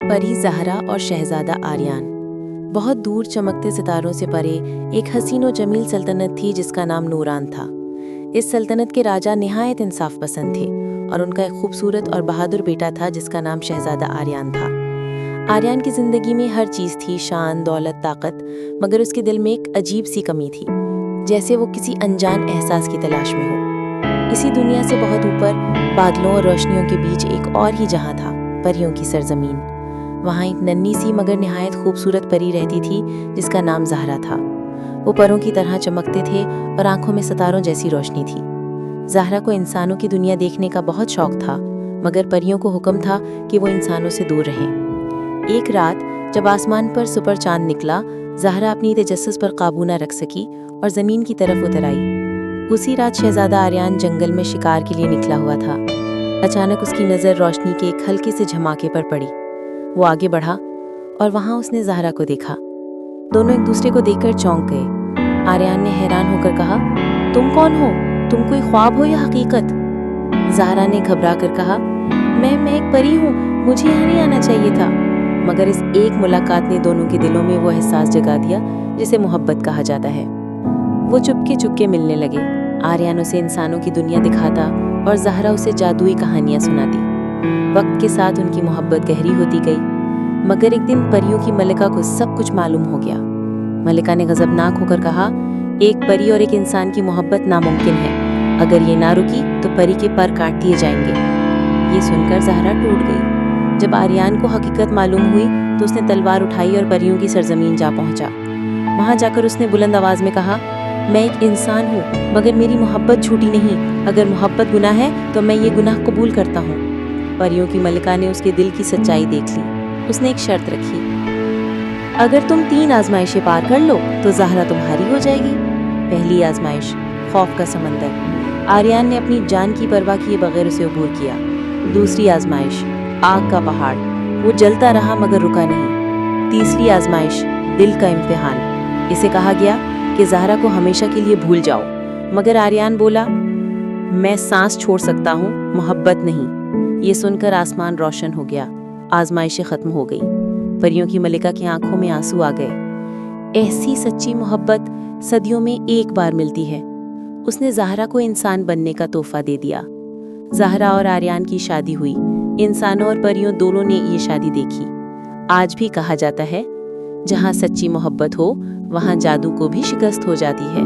परी ज़हरा और शहज़ादा आर्यान। बहुत दूर चमकते सितारों से परे एक हसीन और जमील सल्तनत थी जिसका नाम नूरान था। इस सल्तनत के राजा निहायत इंसाफ पसंद थे और उनका एक खूबसूरत और बहादुर बेटा था जिसका नाम शहज़ादा आर्यान था। आर्यान की ज़िंदगी में हर चीज़ थी, शान, दौलत, ताकत, मगर उसके दिल में एक अजीब सी कमी थी, जैसे वो किसी अनजान एहसास की तलाश में हो। इसी दुनिया से बहुत ऊपर बादलों और रोशनियों के बीच एक और ही जहां था, परियों की सरजमीन। वहाँ एक नन्ही सी मगर निहायत खूबसूरत परी रहती थी जिसका नाम ज़हरा था। वो परों की तरह चमकते थे और आंखों में सितारों जैसी रोशनी थी। ज़हरा को इंसानों की दुनिया देखने का बहुत शौक था, मगर परियों को हुक्म था कि वो इंसानों से दूर रहें। एक रात जब आसमान पर सुपर चांद निकला, ज़हरा अपनी तजस्सुस पर काबू न रख सकी और ज़मीन की तरफ उतर आई। उसी रात शहज़ादा आर्यान जंगल में शिकार के लिए निकला हुआ था। अचानक उसकी नज़र रोशनी के एक हल्के से झमाके पर पड़ी। वो आगे बढ़ा और वहाँ उसने ज़हरा को देखा। दोनों एक दूसरे को देखकर चौंक गए। आर्यान ने हैरान होकर कहा, तुम कौन हो? तुम कोई ख्वाब हो या हकीकत? ज़हरा ने घबरा कर कहा, मैं एक परी हूँ, मुझे यहाँ नहीं आना चाहिए था। मगर इस एक मुलाकात ने दोनों के दिलों में वो एहसास जगा दिया जिसे मोहब्बत कहा जाता है। वो चुपके चुपके मिलने लगे। आर्यान उसे इंसानों की दुनिया दिखाता और ज़हरा उसे जादुई कहानियां सुनाती। वक्त के साथ उनकी मोहब्बत गहरी होती गई, मगर एक दिन परियों की मलिका को सब कुछ मालूम हो गया। मलिका ने गजबनाक होकर कहा, एक परी और एक इंसान की मोहब्बत नामुमकिन है। अगर ये ना रुकी तो परी के पर काट दिए जाएंगे। ये सुनकर ज़हरा टूट गई। जब आर्यान को हकीकत मालूम हुई तो उसने तलवार उठाई और परियों की सरजमीन जा पहुंचा। वहां जाकर उसने बुलंद आवाज में कहा, मैं एक इंसान हूँ, मगर मेरी मोहब्बत झूठी नहीं। अगर मोहब्बत गुनाह है तो मैं ये गुनाह कबूल करता हूँ। परियों की मलिका ने उसके दिल की सच्चाई देख ली। उसने एक शर्त रखी, अगर तुम 3 आजमाइशें पार कर लो तो ज़हरा तुम्हारी हो जाएगी। पहली आजमाइश, खौफ का समंदर। आर्यान ने अपनी जान की परवाह किए बगैर उसे अबूर किया। दूसरी आजमाइश, आग का पहाड़। वो जलता रहा मगर रुका नहीं। तीसरी आजमाइश, दिल का इम्तिहान। इसे कहा गया कि ज़हरा को हमेशा के लिए भूल जाओ, मगर आर्यान बोला, मैं सांस छोड़ सकता हूँ, मोहब्बत नहीं। ये सुनकर आसमान रोशन हो गया। आजमाइशें खत्म हो गई। परियों की मलिका की आंखों में आंसू आ गए। ऐसी सच्ची मोहब्बत सदियों में एक बार मिलती है। उसने ज़हरा को इंसान बनने का तोहफा दे दिया। ज़हरा और आर्यान की शादी हुई। इंसानों और परियों दोनों ने ये शादी देखी। आज भी कहा जाता है, जहाँ सच्ची मोहब्बत हो वहाँ जादू को भी शिकस्त हो जाती है।